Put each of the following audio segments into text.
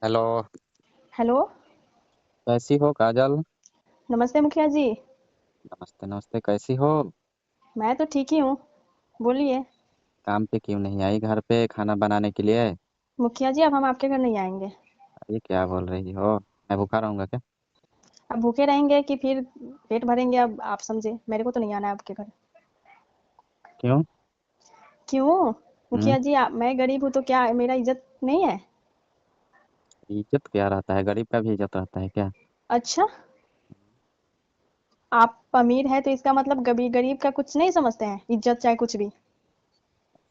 Hello. Hello. कैसी हो काजल? नमस्ते मुखिया जी। नमस्ते नमस्ते, कैसी हो? मैं तो ठीक ही हूँ। बोलिए। काम पे क्यों नहीं आई घर पे खाना बनाने के लिए? मुखिया जी अब हम आपके घर नहीं आएंगे। ये क्या बोल रही हो? मैं भूखा रहूंगा क्या? अब भूखे रहेंगे कि फिर पेट भरेंगे, अब आप समझे, मेरे को तो नहीं आना है आपके घर। क्यों? क्यों? हम्म। मुखिया जी मैं गरीब हूँ तो क्या मेरा इज्जत नहीं है? इज्जत क्या रहता है? गरीब का भी इज्जत रहता है क्या? अच्छा। आप अमीर है तो इसका मतलब गरीब का कुछ नहीं समझते हैं, इज्जत चाहे कुछ भी।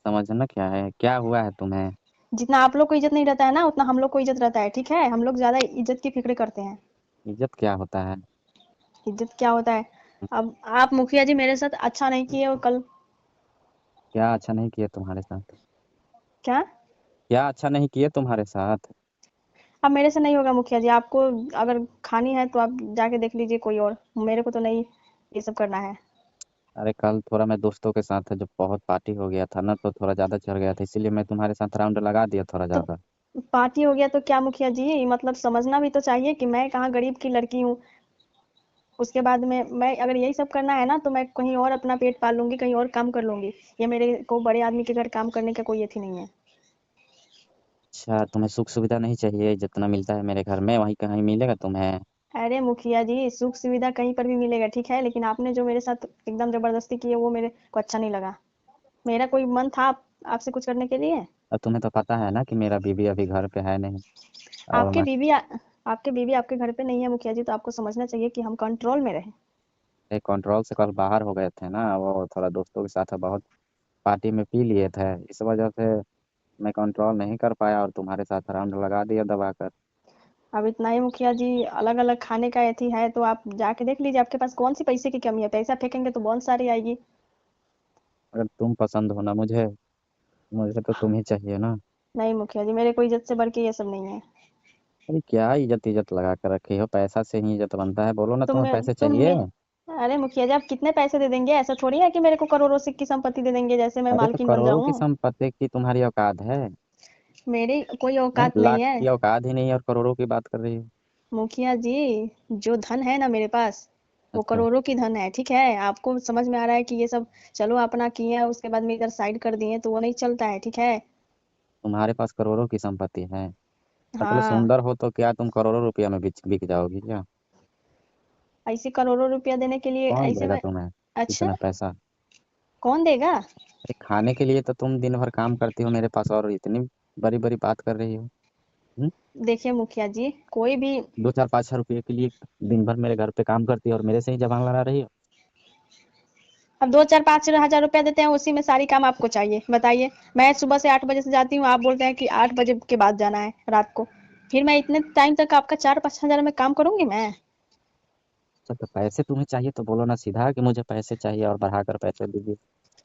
समझना क्या है, क्या हुआ है तुम्हें? जितना आप लोग को इज्जत नहीं रहता है ना, उतना हम लोग को इज्जत रहता है, ठीक है? हम लोग ज्यादा इज्जत की फिक्र करते हैं। इज्जत क्या होता है? इज्जत क्या होता है? अब आप मुखिया जी मेरे साथ अच्छा नहीं किए और कल। क्या अच्छा नहीं किए तुम्हारे साथ? क्या? क्या अच्छा नहीं किए तुम्हारे साथ? अब मेरे से नहीं होगा मुखिया जी, आपको अगर खानी है तो आप जाके देख लीजिए कोई और, मेरे को तो नहीं ये सब करना है। अरे कल थोड़ा मैं दोस्तों के साथ था, जब बहुत पार्टी हो गया था ना तो थोड़ा ज्यादा चढ़ गया था, इसीलिए मैं तुम्हारे साथ राउंड लगा दिया थोड़ा तो ज्यादा। पार्टी हो गया तो क्या मुखिया जी, मतलब समझना भी तो चाहिए कि मैं कहाँ गरीब की लड़की हूँ। उसके बाद में मैं अगर यही सब करना है ना तो मैं कहीं और अपना पेट पाल लूंगी, कहीं और काम कर लूंगी। ये मेरे को बड़े आदमी के घर काम करने का कोई अथी नहीं है। अच्छा, तुम्हें सुख सुविधा नहीं चाहिए? जितना मिलता है मेरे घर में वहीं कहीं मिलेगा तुम्हें? अरे मुखिया जी सुख सुविधा कहीं पर भी मिलेगा, ठीक है, लेकिन आपने जो मेरे साथ एकदम जबरदस्ती की है वो मेरे को अच्छा नहीं लगा। मेरा कोई मन था आपसे कुछ करने के लिए? और तुम्हें तो पता है ना कि मेरा बीवी अभी घर पे है नहीं। और आपके मैं बीवी आ, आपके बीवी आपके घर पे नहीं है मुखिया जी, तो आपको समझना चाहिए कि हम कंट्रोल में रहें। एक कंट्रोल से कल बाहर हो गए थे ना, वो थोड़ा दोस्तों के साथ बहुत पार्टी में पी लिए थे। इस वजह से मैं कंट्रोल नहीं कर पाया और तुम्हारे साथ राउंड लगा दिया दबाकर। अब इतना ही मुखिया जी, अलग अलग खाने का एथी है तो आप जाके देख लीजिए आपके पास कौन सी पैसे की कमी है, पैसा फेंकेंगे तो बहुत सारी आएगी। अगर तुम पसंद हो ना मुझे, मुझे तो तुम ही चाहिए ना। नहीं मुखिया जी, मेरे को इज्जत से बढ़ के ये सब नहीं है। अरे क्या इज्जत इज्जत लगा कर रखी हो? पैसा से ही इज्जत बनता है, बोलो ना तुम तुम्हें में पैसे तुम चाहिए। में अरे मुखिया जी आप कितने पैसे दे देंगे? ऐसा थोड़ी है कि मेरे को करोड़ों से की संपत्ति दे देंगे जैसे मैं अरे तो मालकिन बन करोड़ों की जाऊं। संपत्ति की तुम्हारी औकात है? मेरी कोई हैं? औकात नहीं लाख है। की औकात ही नहीं है और करोड़ों की बात कर रही हो। मुखिया जी जो धन है ना मेरे पास, वो अच्छा, करोड़ों की धन है, ठीक है? आपको समझ में आ रहा है कि ये सब चलो अपना किए हैं, उसके बाद में इधर साइड कर दिए तो वो नहीं चलता है, ठीक है? तुम्हारे पास करोड़ों की संपत्ति है? मतलब हाँ। सुंदर हो तो क्या तुम करोड़ों रुपया में बिक बिक जाओगी क्या? ऐसे करोड़ों रुपया देने के लिए कौन ऐसे देगा में। तुम्हें अच्छा। इतना पैसा? कौन देगा? अरे खाने के लिए तो तुम दिन भर काम करती हो मेरे पास और इतनी बड़ी बड़ी बात कर रही हो। हम्म? देखिए मुखिया जी कोई भी। 2 4 5 6 रुपये के लिए दिन भर मेरे घर पे काम करती हो और मेरे से ही जबान लड़ा रही हो। अब 2 4 5 हजार रुपया देते हैं उसी में सारी काम आपको चाहिए, बताइए? मैं सुबह से 8 बजे से जाती हूँ, आप बोलते हैं कि 8 बजे के बाद जाना है रात को। फिर मैं इतने टाइम तक आपका 4 5 हजार में काम करूंगी मैं? अच्छा, तो पैसे तुम्हें चाहिए तो बोलो ना सीधा कि मुझे पैसे चाहिए और बढ़ाकर पैसे दीजिए।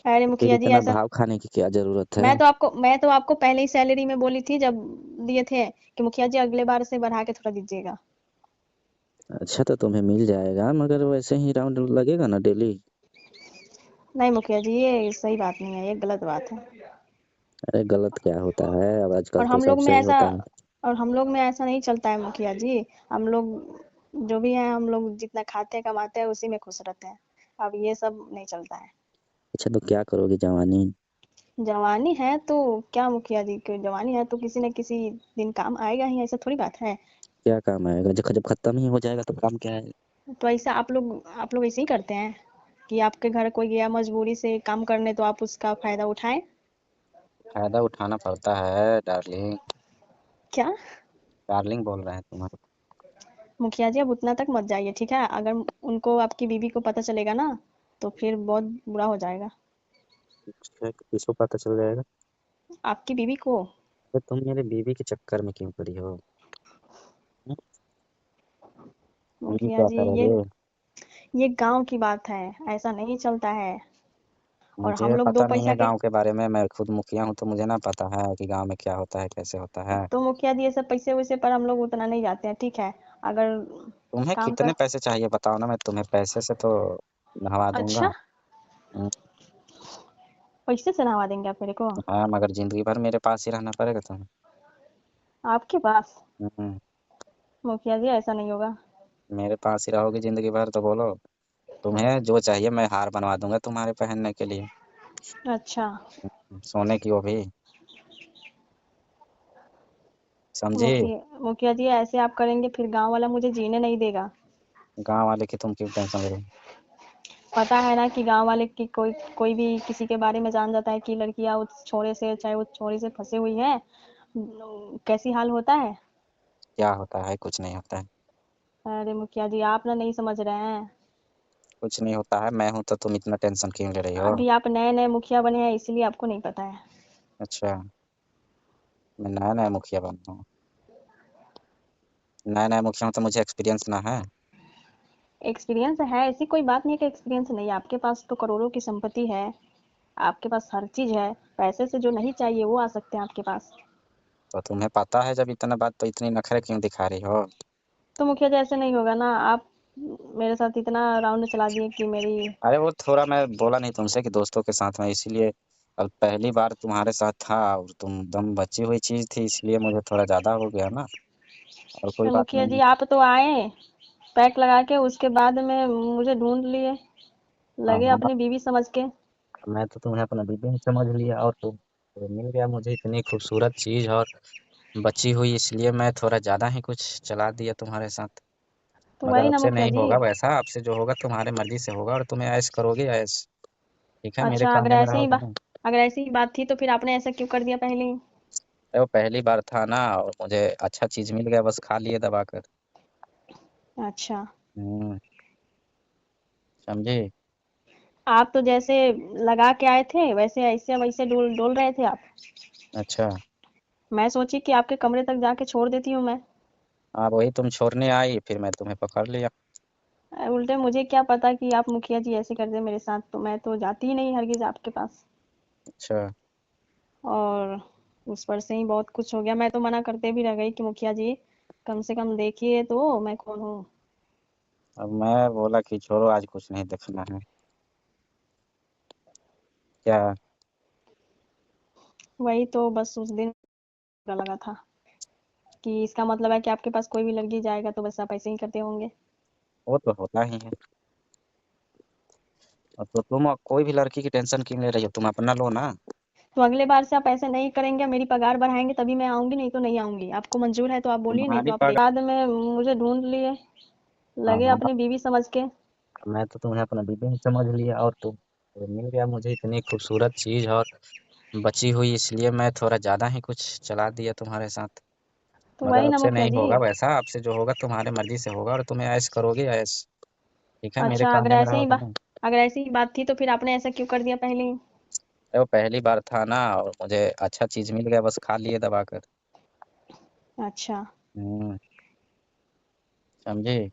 अरे तो फिर मुखिया जी इतना ऐसा। भाव खाने की क्या जरूरत है? मैं तो आपको पहले ही सैलरी में बोली थी जब दिए थे कि मुखिया जी अगले बार से बढ़ा के थोड़ा दीजिएगा। अच्छा, तो तुम्हें मिल जाएगा मगर वैसे ही राउंड लगेगा ना डेली? नहीं मुखिया जी ये सही बात नहीं है, ये गलत बात है। अरे गलत क्या होता है, अब आजकल और तो हम सब लोग में सही ऐसा होता है। और हम लोग में ऐसा नहीं चलता है मुखिया जी। हम लोग जो भी हैं, हम लोग जितना खाते हैं कमाते हैं उसी में खुश रहते हैं। अब ये सब नहीं चलता है। अच्छा, तो क्या करोगे जवानी? जवानी है तो क्या मुखिया जी, कि जवानी है तो किसी न किसी दिन काम आएगा ही, ऐसा थोड़ी बात है। क्या काम आएगा? जब जब खत्म ही हो जाएगा तो काम क्या है? तो ऐसा आप लोग ऐसे ही करते हैं कि आपके घर कोई गया मजबूरी से काम करने तो आप उसका फायदा उठाएं। फायदा उठाना पड़ता है डार्लिंग। क्या? डार्लिंग बोल रहे हैं तुम्हारे। मुखिया जी अब उतना तक मत जाइए, ठीक है? अगर उनको आपकी बीवी को पता चलेगा ना तो फिर बहुत बुरा हो जाएगा। किसको पता चल जाएगा? आपकी बीवी को। तो तुम मेरे बीवी के चक्कर में क्यों पड़ी हो? हम्म? बीवी मुखिया क्या जी ये करोगे? ये गांव की बात है, ऐसा नहीं चलता है। और हम मुझे लोग दो पता नहीं पैसा है के। गांव के बारे में, मैं खुद मुखिया हूँ तो मुझे ना पता है कि गांव में क्या होता है कैसे होता है। तो मुखिया जी ये सब पैसे वैसे पर हम लोग उतना नहीं जाते हैं, ठीक है? अगर तुम्हें काम कितने कर। पैसे चाहिए बताओ ना, मैं तुम्हें पैसे से तो नहवा अच्छा। दूंगा। हम्म। पैसे से नहवा देंगे आप मेरे को? हाँ, मगर जिंदगी भर मेरे पास ही रहना पड़ेगा तुम्हें। आपके पास? हम्म, मुखिया जी ऐसा नहीं होगा। मेरे पास ही रहोगी जिंदगी भर तो बोलो। तुम्हें जो चाहिए मैं हार बनवा दूंगा तुम्हारे पहनने के लिए। अच्छा। सोने की वो भी। समझी? मुखिया जी ऐसे आप करेंगे फिर गांव वाला मुझे जीने नहीं देगा। गांव वाले की तुम क्यों टेंशन ले रही हो? पता है ना कि गांव वाले की कोई कोई भी किसी के बारे में जान जाता है कि लड़कियां उस छोरे से चाहे उस छोरी से फंसे हुई है, कैसी हाल होता है। क्या होता है? कुछ नहीं होता है। अरे मुखिया जी आप ना नहीं समझ रहे हैं। कुछ नहीं होता है, मैं हूं तो तुम इतना टेंशन क्यों ले रही हो? अभी आप नए नए मुखिया बने हैं इसलिए आपको नहीं पता है। अच्छा। मैं नया नया मुखिया बना हूँ? नया नया मुखिया हूँ तो मुझे एक्सपीरियंस ना है? एक्सपीरियंस है, ऐसी कोई बात नहीं है कि एक्सपीरियंस नहीं है। आपके पास तो करोड़ों की संपत्ति है, आपके पास हर चीज है। पैसे से जो नहीं चाहिए वो आ सकते हैं आपके पास। तो तुम्हें पता है जब इतना बात तो इतनी नखरे क्यों दिखा रही हो? तो मुखिया जी ऐसे नहीं होगा ना। आप मेरे साथ इतना राउंड चला दिए कि मेरी। अरे वो थोड़ा मैं बोला नहीं तुमसे कि दोस्तों के साथ में, इसीलिए। अब पहली बार तुम्हारे साथ था और तुम दम बची हुई चीज थी, इसलिए मुझे थोड़ा ज्यादा हो गया ना। और कोई बात मुखिया नहीं जी है। आप तो आए पैक लगा के, उसके बाद में मुझे ढूंढ लिए, हाँ लगे हाँ, अपनी बीवी समझ के। मैं तो तुम्हें अपना बीबी समझ लिया और तुम तो मिल गया मुझे इतनी खूबसूरत चीज और बची हुई, इसलिए मैं थोड़ा ज्यादा ही कुछ चला दिया तुम्हारे साथ। तो मगर वही अब ना से मुखिया नहीं जी। होगा वैसा, आपसे जो होगा तुम्हारे मर्जी से होगा और तुम्हें ऐश करोगे ऐश। ठीक है, मेरे अच्छा, कहने में रहोगे ना? अगर ऐसी ही बात थी तो फिर आपने ऐसा क्यों कर दिया पहले ही? अरे वो पहली बार था ना, और मुझे अच्छा चीज मिल गया, बस खा लिए दबा कर। अच्छा। हम्म। समझी? आप तो जैसे लगा के आए थे वैसे ऐसे वैसे डोल डोल रहे थे आप। अच्छा। मैं सोची कि आपके कमरे तक जाके छोड़ देती हूँ मैं। आप वही तुम छोड़ने आई, फिर मैं तुम्हें पकड़ लिया। उल्टे मुझे क्या पता कि आप मुखिया जी ऐसे कर दे मेरे साथ, तो मैं तो जाती ही नहीं हरगिज आपके पास। अच्छा। और उस पर से ही बहुत कुछ हो गया। मैं तो मना करते भी रह गई कि मुखिया जी कम से कम देखिए तो मैं कौन हूँ। अब मैं बोला कि छोड़ो, आज कुछ नहीं देखना है। क्या? वही तो बस उस दिन बुरा लगा था कि इसका मतलब है कि आपके पास कोई भी लड़की जाएगा तो बस आप ऐसे ही करते होंगे। वो तो होता ही है। और तो तुम कोई भी लड़की की टेंशन क्यों ले रही हो? तुम अपना लो ना। तो अगले बार से आप ऐसे नहीं करेंगे, मेरी पगार बढ़ाएंगे तभी मैं आऊंगी, नहीं तो नहीं आऊंगी। आपको मंजूर है तो आप बोलिए, नहीं तो तुम्हारी आप पग देखिए। बाद में मुझे ढूंढ लिए, हाँ लगे हाँ, अपनी बीवी समझ के। मैं तो तुम्हें अपना बीबी समझ लिया और तुम तो मिल गया मुझे इतनी खूबसूरत चीज और बची हुई, इसलिए मैं थोड़ा ज्यादा ही कुछ चला दिया तुम्हारे साथ। तो मगर वही अब ना से मुखिया नहीं जी। होगा वैसा, आपसे जो होगा तुम्हारे मर्जी से होगा और तुम्हें ऐश करोगे ऐश। ठीक है, मेरे अच्छा, कहने में रहोगे ना? अगर ऐसी ही बात थी तो फिर आपने ऐसा क्यों कर दिया पहले ही? अरे वो पहली बार था ना, और मुझे अच्छा चीज मिल गया, बस खा लिए दबा कर। अच्छा। हम्म। समझी?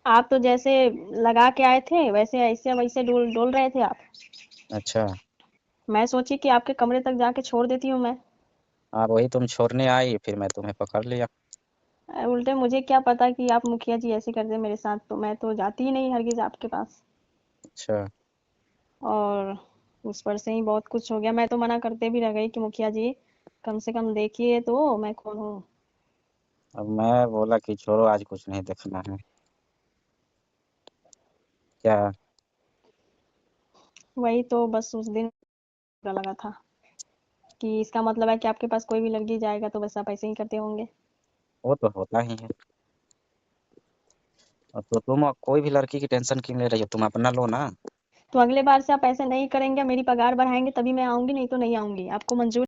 आप तो जैसे लगा के आए थे वैसे ऐसे वैसे डोल डोल रहे थे आप। अच्छा। मैं सोची कि आपके कमरे तक जाके छोड़ देती हूँ मैं। आप वही तुम छोड़ने आई, फिर मैं तुम्हें पकड़ लिया। उल्टे मुझे क्या पता कि आप मुखिया जी ऐसे कर दे मेरे साथ, तो मैं तो जाती ही नहीं हरगिज आपके पास। अच्छा। और उस पर से ही बहुत कुछ हो गया। मैं तो मना करते भी रह गई कि मुखिया जी कम से कम देखिए तो मैं कौन हूँ। अब मैं बोला कि छोड़ो, आज कुछ नहीं देखना है। क्या? वही तो बस उस दिन बुरा लगा था कि इसका मतलब है कि आपके पास कोई भी लड़की जाएगा तो बस आप ऐसे ही करते होंगे। वो तो होता ही है। और तो तुम कोई भी लड़की की टेंशन क्यों ले रही हो? तुम अपना लो ना। तो अगले बार से आप ऐसे नहीं करेंगे, मेरी पगार बढ़ाएंगे तभी मैं आऊंगी, नहीं तो नहीं आऊंगी। आपको मंजूर